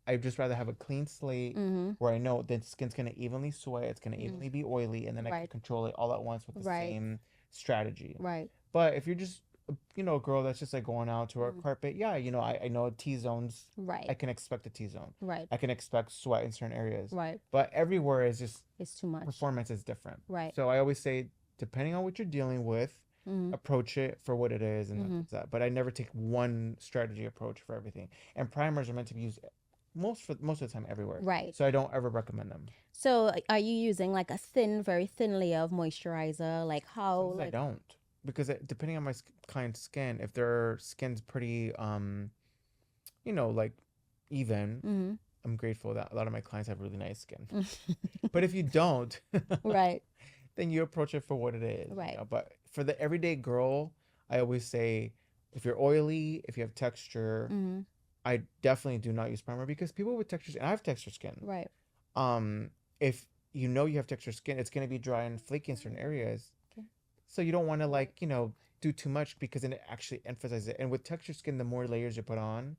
I just rather have a clean slate Mm-hmm. where I know the skin's gonna evenly sweat, it's gonna Mm-hmm. evenly be oily, and then I can Right. control it all at once with the Right. same strategy. Right. But if you're just a girl that's just like going out to a Mm-hmm. carpet, yeah, I know T zones. Right. I can expect a T zone. Right. I can expect sweat in certain areas. Right. But everywhere is just It's too much. performance is different. Right. So I always say, depending on what you're dealing with, Mm-hmm. approach it for what it is, and Mm-hmm. that's that. But I never take one strategy approach for everything. And primers are meant to be used most of the time everywhere. Right. So I don't ever recommend them. So are you using like a very thin layer of moisturizer? Like how Sometimes I like don't because depending on my client's skin, if their skin's pretty like even, mm-hmm. I'm grateful that a lot of my clients have really nice skin. But if you don't, Right. then you approach it for what it is. Right. But for the everyday girl, I always say if you're oily, if you have texture, Mm-hmm. I definitely do not use primer because people with texture skin, I have texture skin. Right. If you have texture skin, it's gonna be dry and flaky in certain areas. Okay. So you don't want to like, do too much because then it actually emphasizes it. And with texture skin, the more layers you put on,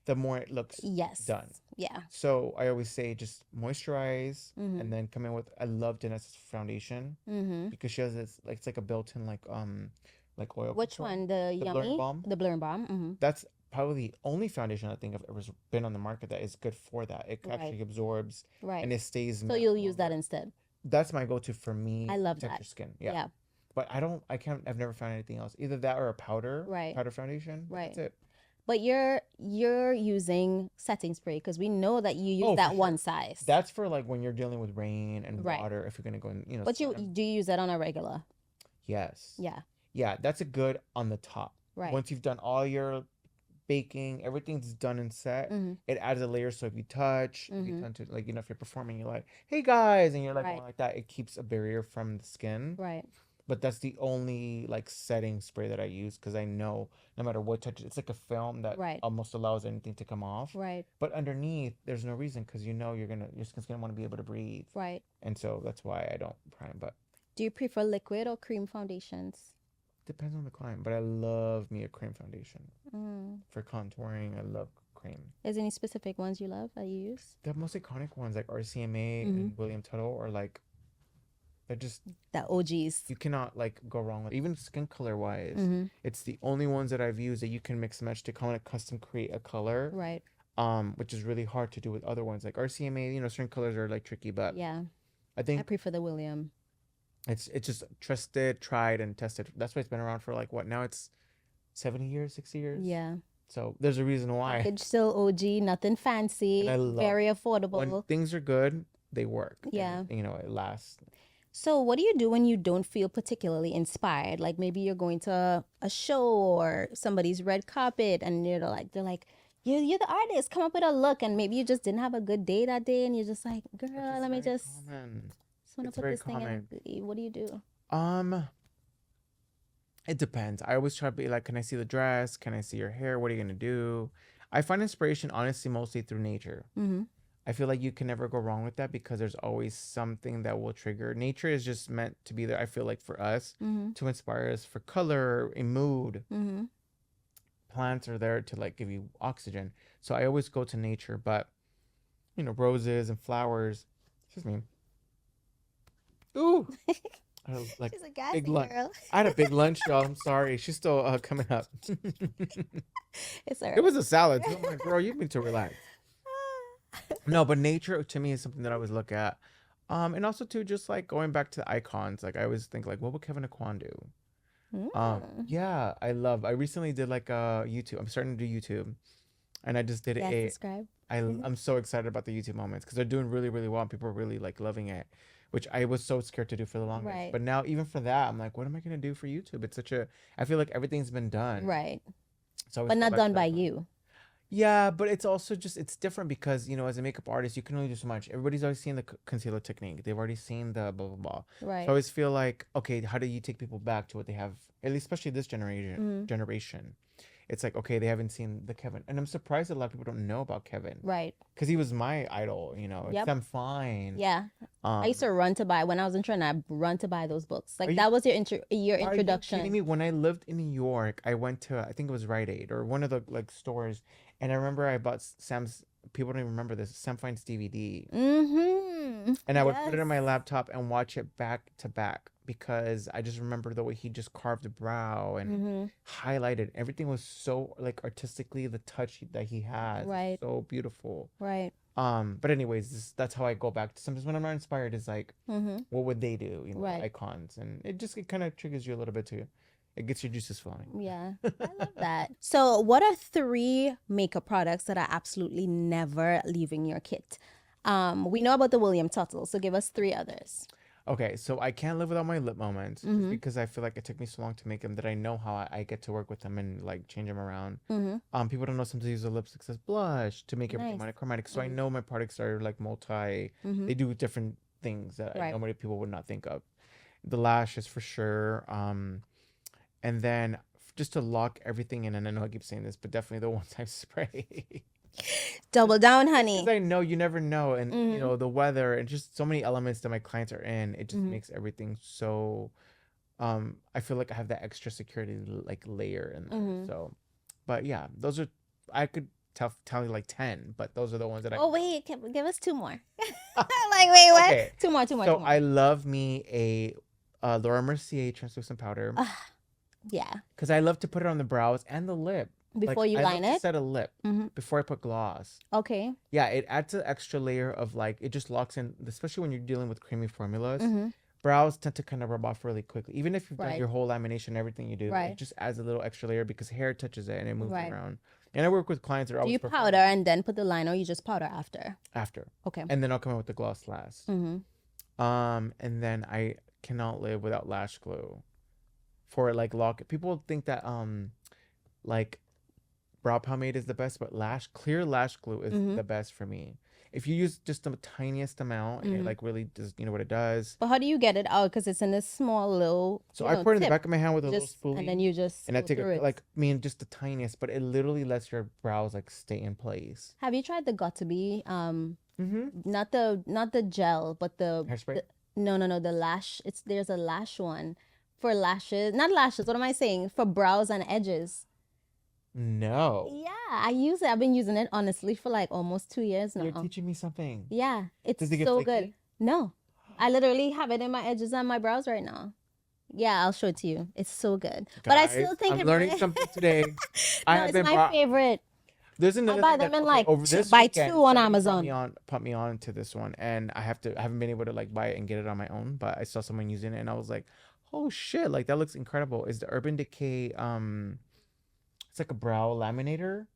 the more it looks Yes. done. Yeah. So I always say just moisturize Mm-hmm. and then come in with I love Denise's foundation Mm-hmm. because she has this like it's like a built-in like oil Which control. one? The blurring yummy? balm. The blurring balm. Mm-hmm. That's probably the only foundation I think I've ever been on the market that is good for that. It Right. actually absorbs Right. and it stays So matte you'll use that longer. instead. That's my go-to for me I love texture that. skin. Yeah. Yeah. But I've never found anything else. Either that or a Right. powder foundation. But Right. that's it. But you're using setting spray because we know that you use Oh, for that sure. one size. That's for like when you're dealing with rain and Right. water. If you're gonna go and But you swim. do you use that on a regular? Yes. Yeah. Yeah, that's a good on the top. Right. Once you've done all your baking, everything's done and set. Mm-hmm. It adds a layer. So if you touch, if you Mm-hmm. tend to like, if you're performing, you're like, hey guys, and you're like Right. going like that, it keeps a barrier from the skin. Right. But that's the only like setting spray that I use because I know no matter what touch, it's like a film that Right. almost allows anything to come off. Right. But underneath, there's no reason because your skin's gonna want to be able to breathe, Right. and so that's why I don't prime. But Do you prefer liquid or cream foundations? depends on the client. But I love me a cream foundation Mm. for contouring. I love cream. Is there any specific ones you love that you use? The most iconic ones like RCMA Mm-hmm. and William Tuttle are like they're just The OGs. you cannot like go wrong with even skin color wise. Mm-hmm. It's the only ones that I've used that you can mix and match to kind of custom create a color. Right. Which is really hard to do with other ones like RCMA. Certain colors are like tricky, but Yeah. I I think prefer the William. it's just trusted, tried, and tested. That's why it's been around for like what now? It's 70 years, 60 years. Yeah. So there's a reason why. Package still OG, nothing And I fancy, love very when affordable. things are good, they work, and Yeah. it lasts. So, what do you do when you don't feel particularly inspired? Like maybe you're going to a show or somebody's red carpet, and they're like, you're the artist. Come up with a look, and maybe you just didn't have a good day that day, and you're just like, Which girl, is let me very just common. want to It's put very this thing in. common. What do you do? Um, it depends. I always try to be like, can I see the dress? Can I see your hair? What are you gonna do? I find inspiration honestly mostly through nature. Mm-hmm. I feel like you can never go wrong with that because there's always something that will trigger. Nature is just meant to be there. I feel like for us Mm-hmm. to inspire us for color, a mood. Mm-hmm. Plants are there to like give you oxygen. So I always go to nature, but roses and flowers. Excuse me. Ooh, I had like She's a big gassy lunch. girl. I had a big lunch, y'all. I'm sorry. She's still coming up. It's all It was right. a salad too. I'm like, girl, you need to relax. No, but nature to me is something that I always look at. And also too, just like going back to icons, like I always think like, what would Kevin Aquan do? Mm. Yeah, I recently did like YouTube. I'm starting to do YouTube, and I just did Yes, a. describe. I'm so excited about the YouTube moments because they're doing really, really well. And people are really like loving it, which I was so scared to do for the longest. Right. But now, even for that, I'm like, what am I gonna do for YouTube? It's such a. I feel like everything's been done, Right. so I always But go not back to done the by icons. you. Yeah, but it's also just it's different because as a makeup artist, you can only do so much. Everybody's already seen the concealer technique. They've already seen the blah blah blah. So I Right. always feel like, okay, how do you take people back to what they have? At least, especially this generation. Mm. Generation, it's like okay, they haven't seen the Kevin, and I'm surprised that a lot of people don't know about Kevin Right. because he was my idol. It's Yep. them fine. Yeah. I used Um, to run to buy when I was in Trinidad. I run to buy those books. are Like you that was your are you kidding introduction. me? When I lived in New York, I went to I think it was Rite Aid or one of the like stores, and I remember I bought Sam's. People don't even remember this. Sam Fine's DVD, Mm-hmm. and I would put Yes. it on my laptop and watch it back to back because I just remember the way he just carved the brow and Mm-hmm. highlighted. Everything was so like artistically the touch that he has is Right. so beautiful. Right. But anyways, that's how I go back to sometimes when I'm not inspired is like, Mm-hmm. what would they do? The Right. icons, and it kind of triggers you a little bit too. It gets your juices flowing. Yeah. I love that. So, what are three makeup products that are absolutely never leaving your kit? We know about the William Tuttle, so give us three others. Okay, so I can't live without my lip moments just Mm-hmm. because I feel like it took me so long to make them that I know how I get to work with them and like change them around. Mm-hmm. People don't know sometimes I use the lipsticks as blush to make everything Nice. monochromatic. So I Mm-hmm. know my products are like multi. Mm-hmm. They do different things that I Right. know many people would not think of. The lashes for sure. And then just to lock everything in, and I know I keep saying this, but definitely the ones I spray. Double down, Just because honey. I know you never know, and Mm-hmm. the weather and just so many elements that my clients are in, it just Mm-hmm. makes everything so. I feel like I have that extra security like layer in there. Mm-hmm. So, but yeah, those are I could tell you like 10, but those are the ones that I Oh know. wait, give us two more. Like wait, what? Okay, Two more, two more, two so more. I love me a Laura Mercier translucent powder Yeah. because I love to put it on the brows and the lip. Like Before you I love line to it. set a lip Mm-hmm. before I put gloss. Okay. Yeah, it adds an extra layer of like it just locks in, especially when you're dealing with creamy formulas. Mm-hmm. Brows tend to kind of rub off really quickly. Even if you've done Right. your whole lamination, everything you do, it Right. just adds a little extra layer because hair touches it and it moves Right. around. And I work with clients that are Do always you powder and then put the liner, or you just powder after? after, Okay. and then I'll come in with the gloss last. Mm-hmm. And then I cannot live without lash glue for like lock. People think that like brow pomade is the best, but clear lash glue is Mm-hmm. the best for me. If you use just the tiniest amount and it Mm-hmm. like really does, what it does. But how do you get it out? Because it's in this small little, So I pour it in the tip. back of my hand with a little Just and then spoolie, you just and I go take through it. like I mean just the tiniest, but it literally lets your brows like stay in place. Have you tried the Got to Be? Mm-hmm. Not the gel, but Hairspray. no, the lash. There's a lash one for lashes, not lashes. What am I saying? For brows and edges. No, Yeah, I use it. I've been using it honestly for like almost 2 years you're now. teaching me something. Yeah, it's Does it get so good. flaky? No, I literally have it in my edges and my brows right now. Yeah, I'll show it to you. It's so good. But I Guys, still think I'm it learning something today. I No, have it's been my brought. favorite. There's I another buy thing them that in okay, like over this buy weekend, two on somebody Amazon. put me on to this one, and I haven't been able to like buy it and get it on my own, but I saw someone using it, and I was like, oh shit, like that looks incredible. Is the Urban Decay it's like a brow laminator.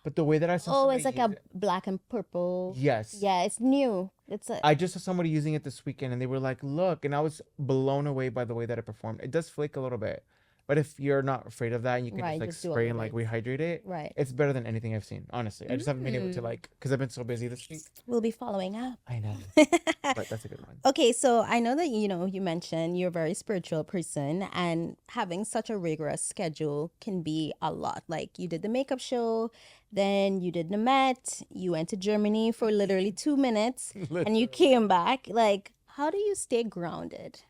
But the way that I saw Oh, somebody it's like use a it, black and purple. yes, Yeah, it's new. It's a I just saw somebody using it this weekend, and they were like, "Look," and I was blown away by the way that it performed. It does flake a little bit, but if you're not afraid of that, and you can just right. like Just do a spray little and like bit. rehydrate it, Right. it's better than anything I've seen. Honestly, I just haven't been able to Mm. like because I've been so busy this week. We'll be following up. I know, but that's a good one. Okay, so I know that you mentioned you're a very spiritual person, and having such a rigorous schedule can be a lot. Like you did the makeup show, then you did the Met, you went to Germany for literally 2 minutes, and you Literally, came back. Like, how do you stay grounded?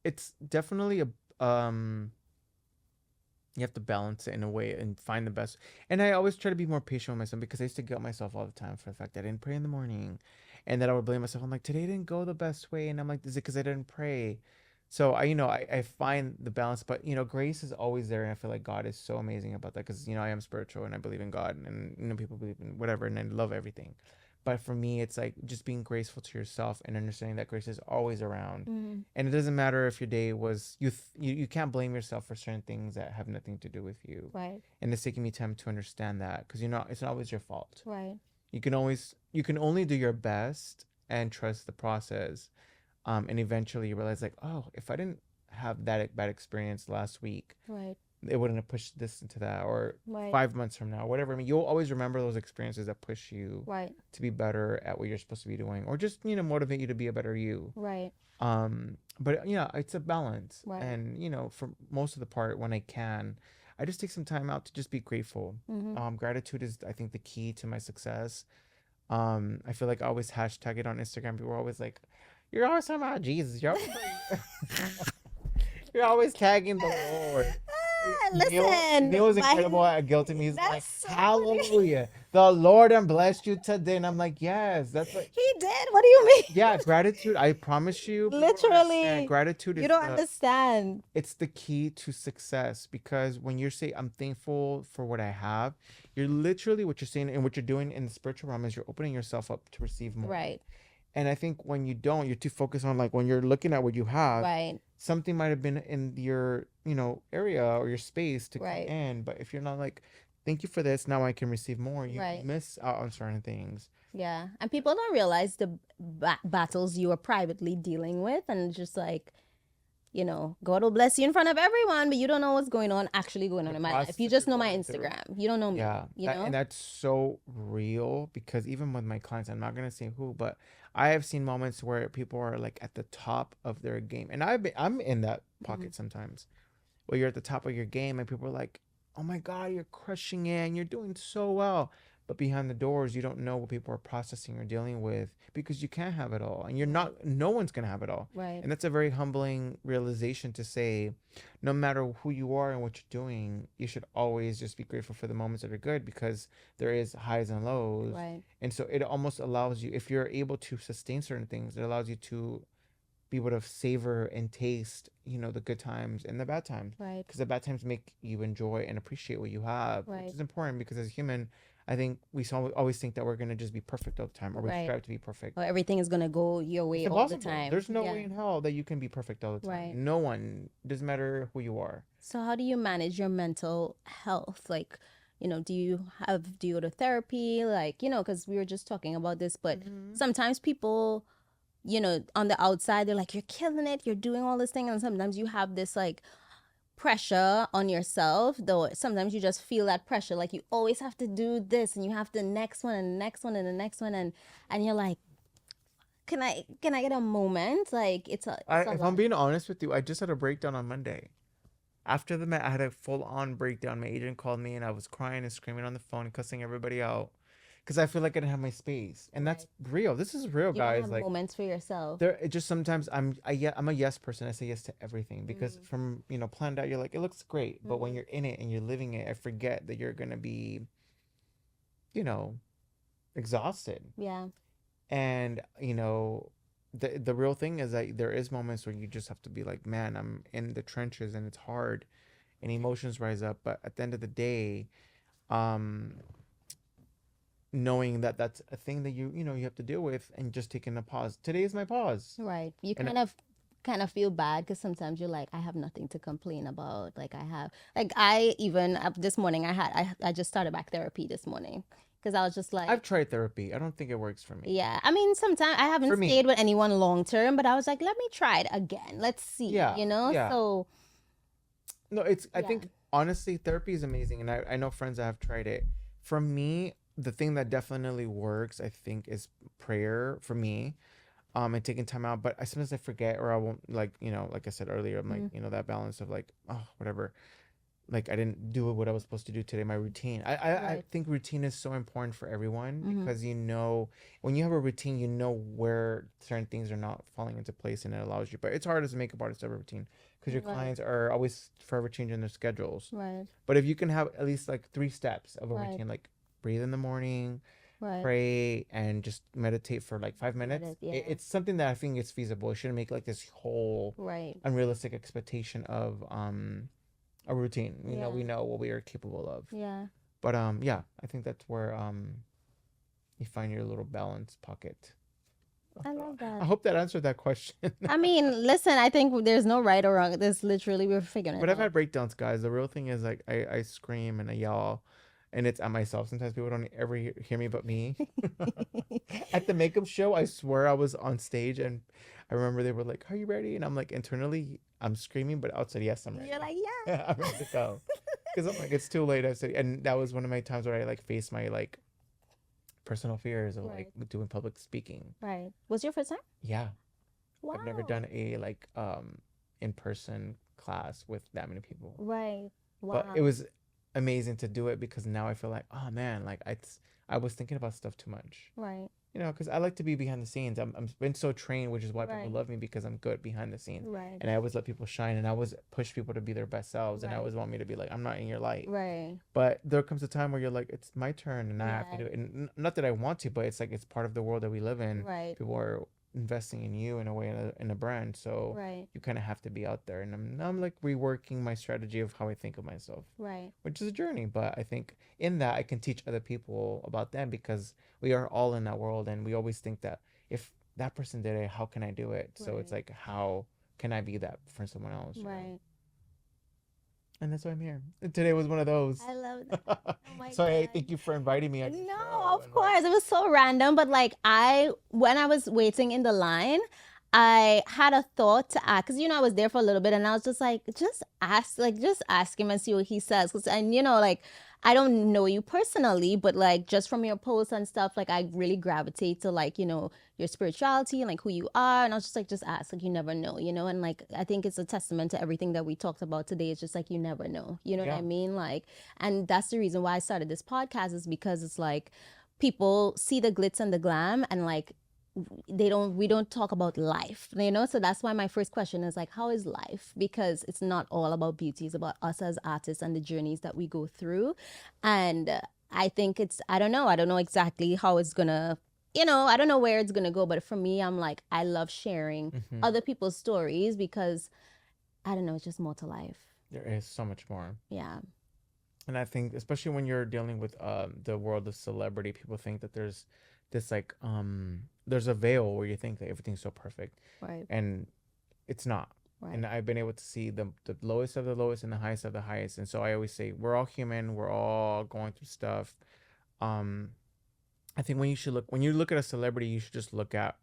it's definitely a you have to balance it in a way and find the best. And I always try to be more patient with myself because I used to guilt myself all the time for the fact that I didn't pray in the morning, and that I would blame myself. I'm like, today didn't go the best way, and I'm like, is it because I didn't pray? So I find the balance, but grace is always there, and I feel like God is so amazing about that because I am spiritual and I believe in God, and people believe in whatever, and I love everything. But for me, it's like just being graceful to yourself and understanding that grace is always around. Mm, And it doesn't matter if your day was you can't blame yourself for certain things that have nothing to do with you. right, And it's taking me time to understand that because it's not always your fault. right, You can only do your best and trust the process. And eventually you realize like, oh, if I didn't have that bad experience last week, right, it wouldn't have pushed this into that, or right, 5 months from now, whatever. I mean, you'll always remember those experiences that push you right, to be better at what you're supposed to be doing, or just motivate you to be a better you. right, But yeah, it's a balance, right. and for most of the part, when I can, I just take some time out to just be grateful. Mm-hmm. Gratitude is, I think, the key to my success. I feel like I always hashtag it on Instagram. People are always like, "You're always talking about Jesus. You're always you're always tagging the Lord." Neil Listen, was incredible at guilting me. He's like, that's so funny. "Hallelujah, the Lord and blessed you today," and I'm like, "Yes, that's what." He did. What do you Yeah, mean? gratitude. I promise you, people don't understand. Literally, Gratitude you is don't understand. it's the key to success, because when you say I'm thankful for what I have, you're literally, what you're saying and what you're doing in the spiritual realm is you're opening yourself up to receive more. Right, And I think when you don't, you're too focused on, like, when you're looking at what you have, right, something might have been in your, area or your space to come right, in. But if you're not like, thank you for this, now I can receive more, you right. miss out on certain things. Yeah. And people don't realize the battles you are privately dealing with, and just like, God will bless you in front of everyone, but you don't know what's going on, actually going on The in my life. process You that just you're know my going through. Instagram. You don't know me, Yeah, and that's so real, because even with my clients, I'm not gonna say who, but I have seen moments where people are like at the top of their game, and I'm in that Mhm. pocket sometimes, where you're at the top of your game and people are like, "Oh my God, you're crushing it and you're doing so well." But behind the doors, you don't know what people are processing or dealing with, because you can't have it all, and you're Right, not, no one's going to have it all. right, And that's a very humbling realization to say, no matter who you are and what you're doing, you should always just be grateful for the moments that are good, because there is highs and lows. right, And so it almost allows you, if you're able to sustain certain things, it allows you to be able to savor and taste, the good times and the bad times. right, Because the bad times make you enjoy and appreciate what you have, which right, is important, because as a human, I think we always think that we're going to just be perfect all the time, or we right. strive to be perfect. Or everything is gonna go your It's way all the impossible. time. There's no Yeah, way in hell that you can be perfect all the time. right. No one, doesn't matter who you are. So how do you manage your mental health? Like, do you go to therapy? Like, because we were just talking about this, but Mm-hmm. sometimes people, on the outside, they're like, you're killing it, you're doing all this thing. And sometimes you have this like pressure on yourself, though sometimes you just feel that pressure. Like you always have to do this, and you have the next one and the next one and the next one. And you're like, can I get a moment? Like it's a If I'm lot. being honest with you, I just had a breakdown on Monday. After the Met, I had a full on breakdown. My agent called me and I was crying and screaming on the phone and cussing everybody out, because I feel like I didn't have my space. And that's Right. real. This is real, You don't guys. have Like, moments for yourself. there, it just sometimes I'm a yes person. I say yes to everything, because Mm, from planned out, you're like, it looks great, but when mm-hmm. you're in it and you're living it, I forget that you're gonna be, you know exhausted. Yeah. And the real thing is that there is moments where you just have to be like, man, I'm in the trenches and it's hard, and emotions rise up. But at the end of the day, um knowing that that's a thing that you have to deal with, and just taking a pause. Today is my pause. Right. You And kind of kind of feel bad because sometimes you're like, I have nothing to complain about. Like I have, like I even this morning I just started back therapy this morning because I was just I've like, tried therapy. I don't think it works for me. yeah. I mean, sometimes I haven't For me, stayed with anyone long term, but I was like, let me try it again. Let's see, yeah, yeah. So No, it's. I yeah, think honestly, therapy is amazing, and I know friends that have tried it. For me, the thing that definitely works, I think, is prayer for me. And taking time out, but I sometimes I forget, or I won't, like, like I said earlier, I'm like, mm, that balance of like, oh, whatever, like I didn't do what I was supposed to do today. My routine. I right, think routine is so important for everyone mm-hmm. because when you have a routine, you know where certain things are not falling into place, and it allows you. But it's hard as a makeup artist to have a routine because your Right, clients are always forever changing their schedules. right, But if you can have at least like three steps of a right, routine, like breathe in the morning, right. pray, and just meditate for like 5 minutes, Yeah, it's something that I think is feasible. It shouldn't make like this whole right, unrealistic expectation of a routine. We yeah, know what we are capable of. yeah. But yeah, I think that's where you find your little balance pocket. I love I that. hope that answered that question. I mean, listen, I think there's no right or wrong. There's literally we're figuring But it I've out. had breakdowns, guys. The real thing is like I scream and I yell, and it's at myself. Sometimes people don't ever hear me but me. At the makeup show, I swear I was on stage, and I remember they were like, "Are you ready?" And I'm like, internally, I'm screaming, but outside, yes, I'm You're ready. like, yeah. I'm ready to go. Because I'm like, it's too late. I said, and that was one of my times where I like faced my like personal fears of like Right, doing public speaking. right. Was your first time? Yeah, I've never Wow. done a like in person class with that many people, Right. but it Wow. was amazing to do it because now I feel like, oh man, like I was thinking about stuff too much. Right. Because I like to be behind the scenes. I'm been so trained, which is why people Right. love me because I'm good behind the scenes, Right. and I always let people shine, and I always push people to be their best selves, and I Right. always want me to be like, I'm not in your light. Right. But there comes a time where you're like, it's my turn, and I have to Yeah. do it. And not that I want to, but it's like it's part of the world that we live in. Right. People are investing in you in a way in a brand, so Right. you kind of have to be out there. And I'm like reworking my strategy of how I think of myself, Right. which is a journey. But I think in that I can teach other people about them because we are all in that world, and we always think that if that person did it, how can I do it? So it's Right. like, how can I be that for someone else? Right. And that's why I'm here. And today was one of those. I love that. Oh my So I God. thank you for inviting me on your No, show of and like. course. It was so random, but like when I was waiting in the line, I had a thought to ask, because I was there for a little bit and I was just like, just ask him and see what he says. And like, I don't know you personally, but like just from your posts and stuff, like I really gravitate to like, your spirituality and like who you are. And I was just like, just ask, like you never know, and like I think it's a testament to everything that we talked about today. It's just like you never know. You know what Yeah. I mean? Like, and that's the reason why I started this podcast, is because it's like people see the glitz and the glam, and like we don't talk about life, so that's why my first question is like, how is life? Because it's not all about beauty, it's about us as artists and the journeys that we go through. And I think I don't know exactly how it's gonna, I don't know where it's gonna go, but for me, I'm like, I love sharing Hmm. other people's stories because I don't know, it's just more to life. There is so much more. Yeah. And I think especially when you're dealing with the world of celebrity, people think that there's this like there's a veil where you think that everything's so perfect, Right. and it's not. And Right. I've been able to see the lowest of the lowest and the highest of the highest. And so I always say we're all human, we're all going through stuff. um I think when you look at a celebrity, you should just look at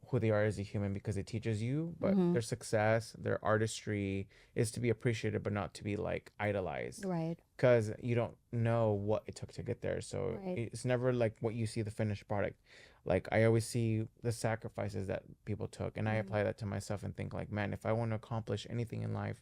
who they are as a human because it teaches you. But Mm-hmm. their success, their artistry is to be appreciated, but not to be like idolized Right. because you don't know what it took to get there. So Right. it's never like what you see the finished product. Like I always see the sacrifices that people took, and I Mm-hmm. apply that to myself and think like, man, if I want to accomplish anything in life,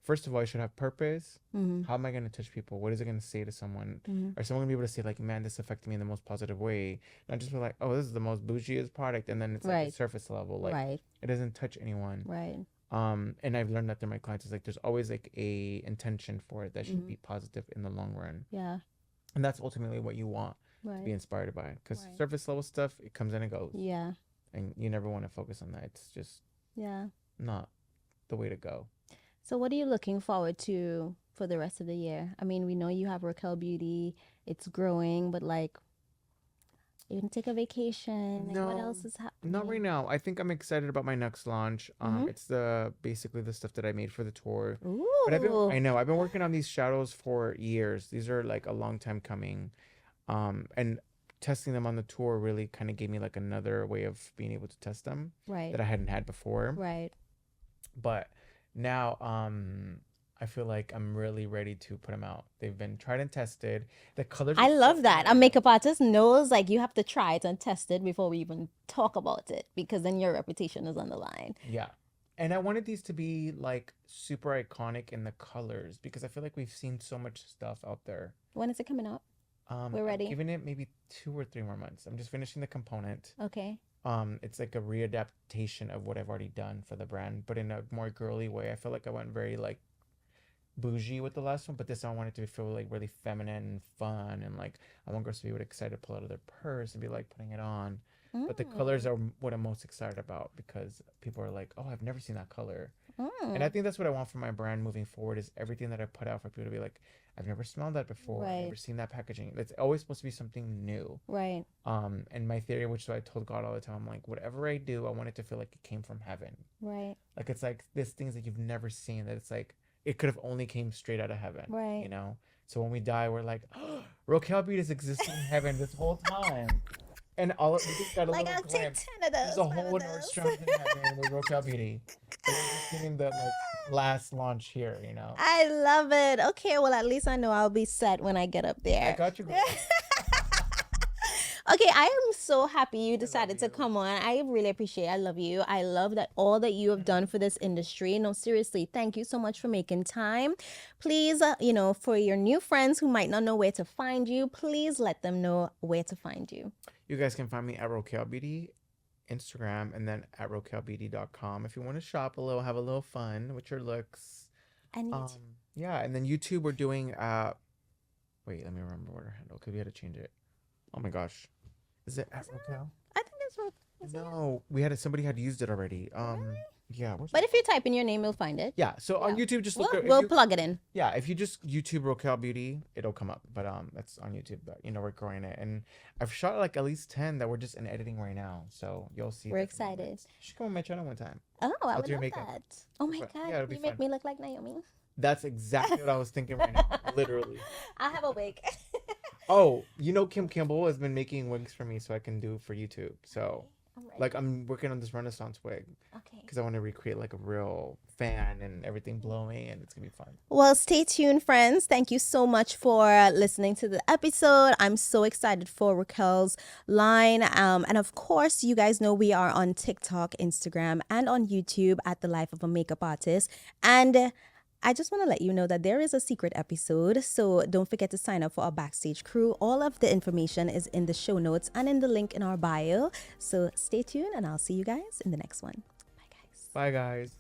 first of all, I should have purpose. Mm-hmm. How am I going to touch people? What is it going to say to someone? Mm-hmm. Or someone going to be able to say like, man, this affected me in the most positive way? Not just be like, oh, this is the most bougiest product, and then it's like a Right. surface level. Like Right. it doesn't touch anyone. Right. And I've learned that through my clients is like there's always like a intention for it that should Mm-hmm. be positive in the long run, Yeah. and that's ultimately what you want to be Right. inspired by. Because Right. surface level stuff, it comes and it goes, Yeah. and you never want to focus on that. It's just Yeah. not the way to go. So what are you looking forward to for the rest of the year? I mean, we know you have Rokael Beauty. It's growing, but like, You can take a vacation. Like, what No, else is not right happening? now. I think I'm excited about my next launch. Mm-hmm. It's the basically the stuff that I made for the tour. But Ooh. I know I've been working on these shadows for years. These are like a long time coming. And testing them on the tour really kind of gave me like another way of being able to test them Right. that I hadn't had before. Right. But now, I feel like I'm really ready to put them out. They've been tried and tested. The colors are I so love that. A nice. makeup artist knows like you have to try it and test it before we even talk about it because then your reputation is on the line. Yeah. And I wanted these to be like super iconic in the colors because I feel like we've seen so much stuff out there. When is it coming out? We're I'm ready. giving it maybe 2 or 3 more months. I'm just finishing the component. Okay. It's like a readaptation of what I've already done for the brand, but in a more girly way. I feel like I went very like bougie with the last one, but this one I wanted to feel like really feminine and fun, and like I want girls to be really excited to pull out of their purse and be like putting it on. But the colors Mm. are what I'm most excited about because people are like, "Oh, I've never seen that color," and I Mm. think that's what I want for my brand moving forward. Is everything that I put out for people to be like, "I've never smelled that before. I've Right. never seen that packaging." It's always supposed to be something new. Right. And my theory, which I told God all the time, I'm like, whatever I do, I want it to feel like it came from heaven. Right. Like it's like this things that you've never seen that it's like it could have only came straight out of heaven, Right. you know? So when we die, we're like, oh, Rokael Beauty has existed in heaven this whole time. And all we just got a Like little I'll take glimpse. 10 of There's those, a five whole of Nordstrom's in those. heaven with Rokael Beauty. So we're just getting the like last launch here, you know? I love it. Okay, well at least I know I'll be set when I get up I there. got you, girl. Okay, I am so happy you I love decided to you. come on. I really appreciate it. I love you. I love that all that you have done for this industry. No, seriously, thank you so much for making time. Please, for your new friends who might not know where to find you, please let them know where to find you. You guys can find me at Rokael Beauty Instagram and then at rokaelbeauty.com if you want to shop a little, have a little fun with your looks. And Um, yeah, and then YouTube we're doing wait, let me remember what our handle because we had to change it. Oh my gosh. Is it at is it, Rokael? I think it's is it? No, we had somebody had used it already. Really? Yeah, where's But my if you phone? type in your name, you'll find it. Yeah, so on Yeah. YouTube just look We'll, at if we'll you plug it in. yeah, if you just YouTube Rokael Beauty, it'll come up. But that's on YouTube. But we're growing it. And I've shot like at least 10 that we're just in editing right now. So you'll see We're that in excited. moments. You should come on my channel one time. Oh, I I'll would do your love makeup. that. Oh my But God, yeah, it'll be you make fun. me look like Naomi. That's exactly what I was thinking right now. Literally. I have a wig. Oh, Kim Campbell has been making wigs for me so I can do for YouTube. So, I'm ready. like, I'm working on this Renaissance wig Okay. because I want to recreate like a real fan and everything blowing, and it's gonna be fun. Well, stay tuned, friends. Thank you so much for listening to the episode. I'm so excited for Raquel's line. And of course, you guys know we are on TikTok, Instagram, and on YouTube at The Life of a Makeup Artist. And I just want to let you know that there is a secret episode. So don't forget to sign up for our backstage crew. All of the information is in the show notes and in the link in our bio. So stay tuned, and I'll see you guys in the next one. Bye, guys. Bye, guys.